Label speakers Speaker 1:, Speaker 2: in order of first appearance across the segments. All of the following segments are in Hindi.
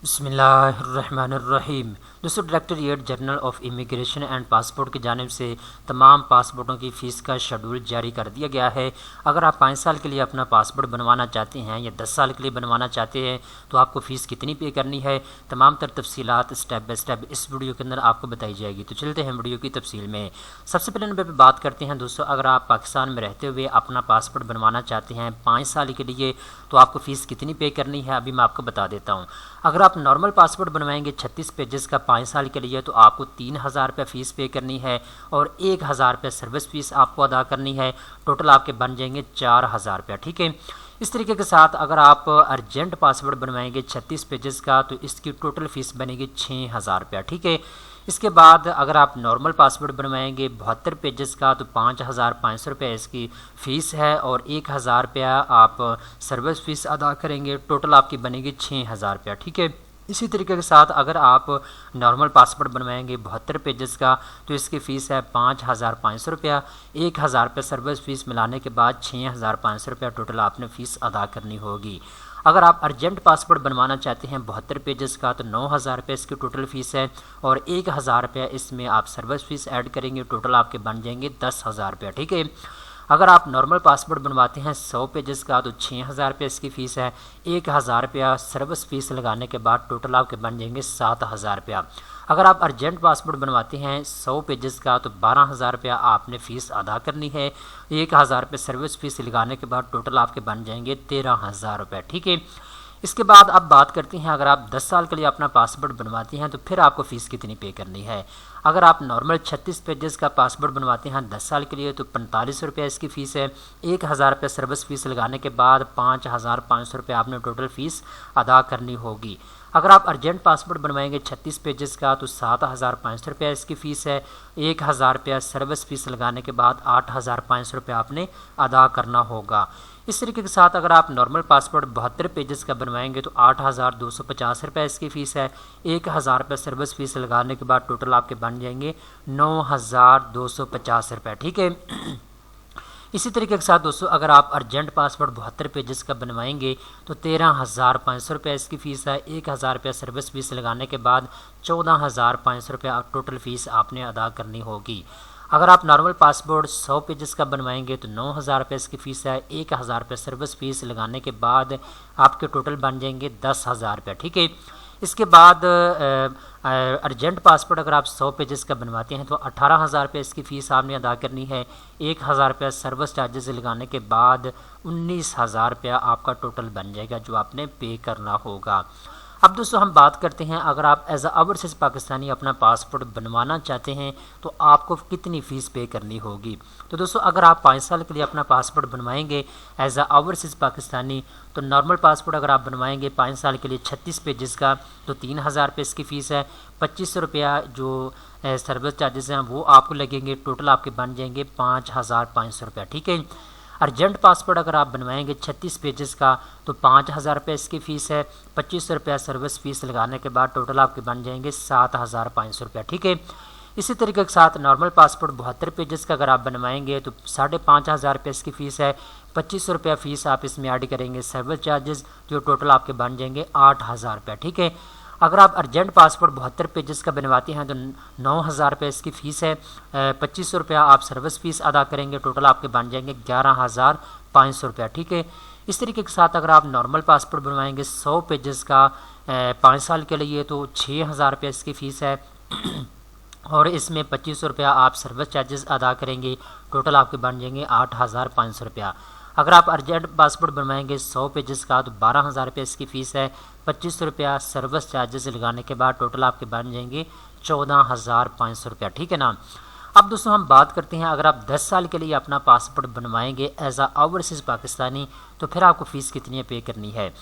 Speaker 1: बिस्मिल्लाहिर्रहमानिर्रहीम। दोस्तों, directorate general of immigration and passport की जानिब से तमाम पासपोर्टों की फ़ीस का शेड्यूल जारी कर दिया गया है। अगर आप 5 साल के लिए अपना पासपोर्ट बनवाना चाहते हैं या 10 साल के लिए बनवाना चाहते हैं तो आपको फ़ीस कितनी पे करनी है, तमाम तर तफसीलात स्टेप बाय स्टेप इस वीडियो के अंदर आपको बताई जाएगी। तो चलते हैं वीडियो की तफसील में। सबसे पहले नंबर पर बात करते हैं दोस्तों, अगर आप पाकिस्तान में रहते हुए अपना पासपोर्ट बनवाना चाहते हैं 5 साल के लिए तो आपको फ़ीस कितनी पे करनी है, अभी मैं आपको बता देता हूँ। अगर आप नॉर्मल पासपोर्ट बनवाएंगे 36 पेजेस का 5 साल के लिए तो आपको 3000 रुपये फ़ीस पे करनी है और 1000 रुपये सर्विस फ़ीस आपको अदा करनी है। टोटल आपके बन जाएंगे 4000 रुपये। ठीक है। इस तरीके के साथ अगर आप अर्जेंट पासपोर्ट बनवाएंगे 36 पेजेस का तो इसकी टोटल फ़ीस बनेगी 6000 रुपये। ठीक है। इसके बाद अगर आप नॉर्मल पासपोर्ट बनवाएंगे 72 पेजेस का तो 5500 रुपये इसकी फ़ीस है और 1000 रुपया आप सर्विस फ़ीस अदा करेंगे। टोटल आपकी बनेगी 6000 रुपया। ठीक है। इसी तरीके के साथ अगर आप नॉर्मल पासपोर्ट बनवाएंगे 72 पेजेस का तो इसकी फ़ीस है 5500 रुपया। 1000 रुपये सर्विस फ़ीस मिलाने के बाद 6500 रुपया टोटल आपने फ़ीस अदा करनी होगी। अगर आप अर्जेंट पासपोर्ट बनवाना चाहते हैं 72 पेजेस का तो 9000 रुपये इसकी टोटल फ़ीस है और 1000 रुपये इसमें आप सर्विस फ़ीस ऐड करेंगे। टोटल आपके बन जाएंगे 10,000 रुपये। ठीक है। अगर आप नॉर्मल पासपोर्ट बनवाते हैं 100 पेजेस का तो 6000 रुपये इसकी फ़ीस है। 1000 रुपया सर्विस फ़ीस लगाने के बाद टोटल आपके बन जाएंगे 7000 रुपया। अगर आप अर्जेंट पासपोर्ट बनवाते हैं 100 पेजेस का तो 12000 रुपया आपने फ़ीस अदा करनी है। 1000 रुपये सर्विस फ़ीस लगाने के बाद टोटल आपके बन जाएंगे 13000 रुपये। ठीक है। इसके बाद अब बात करते हैं, अगर आप 10 साल के लिए अपना पासपोर्ट बनवाते हैं तो फिर आपको फ़ीस कितनी पे करनी है। अगर आप नॉर्मल 36 पेजेस का पासपोर्ट बनवाते हैं 10 साल के लिए तो 45 रुपये इसकी फ़ीस है। 1000 रुपये सर्विस फ़ीस लगाने के बाद 5500 रुपये आपने टोटल फ़ीस अदा करनी होगी। अगर आप अर्जेंट पासपोर्ट बनवाएंगे 36 पेजेस का तो 7500 रुपये इसकी फ़ीस है। 1000 रुपये सर्विस फ़ीस लगाने के बाद 8500 रुपये आपने अदा करना होगा। इस तरीके के साथ अगर आप नॉर्मल पासपोर्ट 72 पेजेस का बनवाएंगे तो 8250 रुपये इसकी फ़ीस है। 1000 रुपये सर्विस फ़ीस लगाने के बाद टोटल आपके बन जाएंगे 9250 रुपये। ठीक है। इसी तरीके के साथ दोस्तों, अगर आप अर्जेंट पासपोर्ट 72 पेजेस का बनवाएंगे तो 13500 रुपये इसकी फ़ीस है। 1000 रुपये सर्विस फ़ीस लगाने के बाद 14500 रुपये टोटल फ़ीस आपने अदा करनी होगी। अगर आप नॉर्मल पासपोर्ट 100 पेजेस का बनवाएंगे तो 9000 रुपये इसकी फ़ीस है। 1000 रुपये सर्विस फ़ीस लगाने के बाद आपके टोटल बन जाएंगे 10,000 रुपये। ठीक है। इसके बाद अर्जेंट पासपोर्ट अगर आप 100 पेजेस का बनवाते हैं तो 18000 रुपये इसकी फ़ीस आपने अदा करनी है। 1000 रुपये सर्विस चार्जेस लगाने के बाद 19000 रुपया आपका टोटल बन जाएगा जो आपने पे करना होगा। अब दोस्तों हम बात करते हैं, अगर आप एज अ ओवरसीज़ पाकिस्तानी अपना पासपोर्ट बनवाना चाहते हैं तो आपको कितनी फ़ीस पे करनी होगी। तो दोस्तों, अगर आप 5 साल के लिए अपना पासपोर्ट बनवाएंगे एज अ ओवरसीज़ पाकिस्तानी तो नॉर्मल पासपोर्ट अगर आप बनवाएंगे 5 साल के लिए 36 पेजेस का तो 3000 रुपये इसकी फ़ीस है। 2500 रुपया जो सर्विस चार्जेस हैं वो आपको लगेंगे। टोटल आपके बन जाएंगे 5500 रुपया। ठीक है। अर्जेंट पासपोर्ट अगर आप बनवाएंगे 36 पेजेस का तो 5000 रुपये इसकी फ़ीस है। 2500 रुपया सर्विस फ़ीस लगाने के बाद टोटल आपके बन जाएंगे 7500 रुपया। ठीक है। इसी तरीके के साथ नॉर्मल पासपोर्ट 72 पेजेस का अगर आप बनवाएंगे तो 5500 रुपये इसकी फ़ीस है। 2500 रुपया फ़ीस आप इसमें ऐड करेंगे सर्विस चार्जेस जो टोटल आपके बन जाएंगे 8000 रुपया। ठीक है। अगर आप अर्जेंट पासपोर्ट 72 पेजेस का बनवाते हैं तो 9000 रुपये इसकी फ़ीस है। 2500 रुपया आप सर्विस फ़ीस अदा करेंगे। टोटल आपके बन जाएंगे 11500 रुपया। ठीक है। इस तरीके के साथ अगर आप नॉर्मल पासपोर्ट बनवाएंगे 100 पेजेस का 5 साल के लिए तो 6000 रुपये इसकी फ़ीस है और इसमें 2500 रुपया आप सर्विस चार्जेस अदा करेंगे। टोटल आपके बन जाएंगे 8500 रुपया। अगर आप अर्जेंट पासपोर्ट बनवाएंगे 100 पेजेस का तो 12000 रुपये इसकी फ़ीस है। 2500 रुपया सर्विस चार्जेस लगाने के बाद टोटल आपके बन जाएंगे 14500 रुपया। ठीक है ना। अब दोस्तों हम बात करते हैं, अगर आप 10 साल के लिए अपना पासपोर्ट बनवाएंगे एज अ ओवरसीज़ पाकिस्तानी तो फिर आपको फ़ीस कितनी पे करनी है।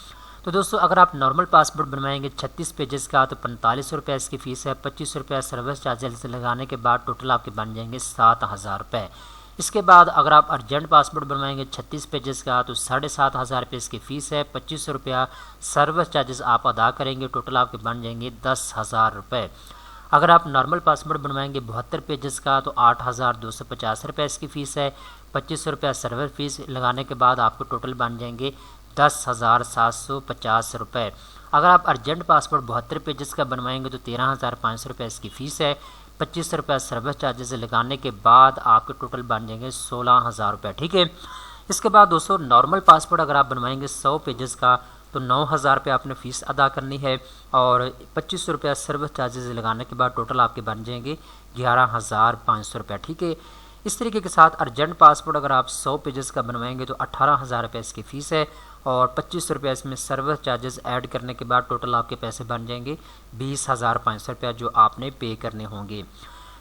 Speaker 1: तो दोस्तों, अगर आप नॉर्मल पासपोर्ट बनवाएंगे 36 पेजेस का तो 4500 रुपये इसकी फ़ीस है। 2500 रुपया सर्विस चार्जेस लगाने के बाद टोटल आपके बन जाएंगे 7000 रुपये। इसके बाद अगर आप अर्जेंट पासपोर्ट बनवाएंगे 36 पेजेस का तो 7500 रुपये इसकी फ़ीस है। 2500 रुपया सर्विस चार्जेस आप अदा करेंगे। टोटल आपके बन जाएंगे 10,000 रुपये। अगर आप नॉर्मल पासपोर्ट बनवाएंगे 72 पेजेस का तो 8250 रुपये इसकी फ़ीस है। 2500 रुपया सर्विस फ़ीस लगाने के बाद आपको टोटल बन जाएंगे 10,750 रुपये। अगर आप अर्जेंट पासपोर्ट 72 पेजेस का बनवाएंगे तो 13,500 रुपये इसकी फ़ीस है। 25 रुपये सर्विस चार्जेस लगाने के बाद आपके टोटल बन जाएंगे 16,000 रुपये, ठीक है। इसके बाद दोस्तों नॉर्मल पासपोर्ट अगर आप बनवाएंगे 100 पेजेस का तो 9,000 रुपये आपने फ़ीस अदा करनी है और 25 रुपये सर्विस चार्जेस लगाने के बाद टोटल आपके बन जाएंगे 11,500 रुपये, ठीक है। इस तरीके के साथ अर्जेंट पासपोर्ट अगर आप 100 पेजेस का बनवाएंगे तो 18,000 रुपये इसकी फ़ीस है और 25 रुपये इसमें सर्विस चार्जेस ऐड करने के बाद टोटल आपके पैसे बन जाएंगे 20,500 रुपये जो आपने पे करने होंगे।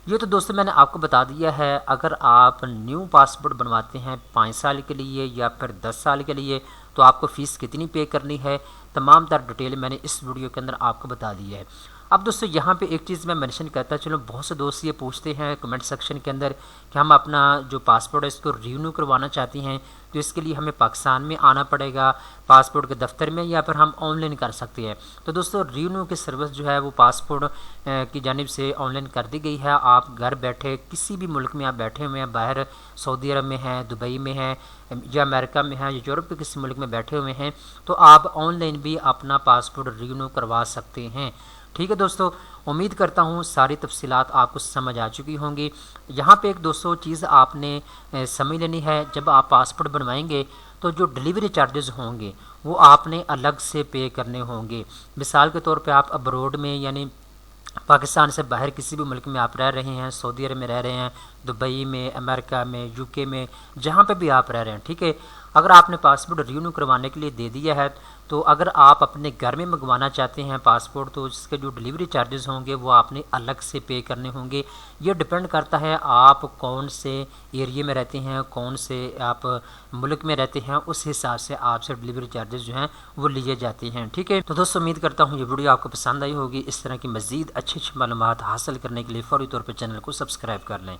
Speaker 1: ये तो दोस्तों मैंने आपको बता दिया है। अगर आप न्यू पासपोर्ट बनवाते हैं 5 साल के लिए या फिर 10 साल के लिए तो आपको फ़ीस कितनी पे करनी है, तमाम तर डिटेल मैंने इस वीडियो के अंदर आपको बता दी है। अब दोस्तों यहाँ पे एक चीज़ मैं मेंशन करता चलो, बहुत से दोस्त ये पूछते हैं कमेंट सेक्शन के अंदर कि हम अपना जो पासपोर्ट है इसको रिन्यू करवाना चाहते हैं तो इसके लिए हमें पाकिस्तान में आना पड़ेगा पासपोर्ट के दफ्तर में या फिर हम ऑनलाइन कर सकते हैं। तो दोस्तों रिन्यू की सर्विस जो है वो पासपोर्ट की जानिब से ऑनलाइन कर दी गई है। आप घर बैठे किसी भी मुल्क में आप बैठे हुए हैं, बाहर सऊदी अरब में हैं, दुबई में हैं या अमेरिका में हैं या यूरोप के किसी मुल्क में बैठे हुए हैं तो आप ऑनलाइन भी अपना पासपोर्ट रिन्यू करवा सकते हैं, ठीक है दोस्तों। उम्मीद करता हूँ सारी तफसीलात आपको समझ आ चुकी होंगी। यहाँ पे एक दोस्तों चीज़ आपने समझ लेनी है, जब आप पासपोर्ट बनवाएंगे तो जो डिलीवरी चार्जेस होंगे वो आपने अलग से पे करने होंगे। मिसाल के तौर पे आप अब्रोड में यानी पाकिस्तान से बाहर किसी भी मुल्क में आप रह रहे हैं, सऊदी अरब में रह रहे हैं, दुबई में, अमेरिका में, यूके में, जहाँ पे भी आप रह रहे हैं, ठीक है। अगर आपने पासपोर्ट रिन्यू करवाने के लिए दे दिया है तो अगर आप अपने घर में मंगवाना चाहते हैं पासपोर्ट तो इसके जो डिलीवरी चार्जेस होंगे वो आपने अलग से पे करने होंगे। ये डिपेंड करता है आप कौन से एरिया में रहते हैं, कौन से आप मुल्क में रहते हैं, उस हिसाब से आपसे डिलीवरी चार्जेस जो हैं वो लिए जाते हैं, ठीक है। तो दोस्तों उम्मीद करता हूँ ये वीडियो आपको पसंद आई होगी। इस तरह की मज़ीद अच्छी मालूमात हासिल करने के लिए फ़ौरी तौर पर चैनल को सब्सक्राइब कर लें।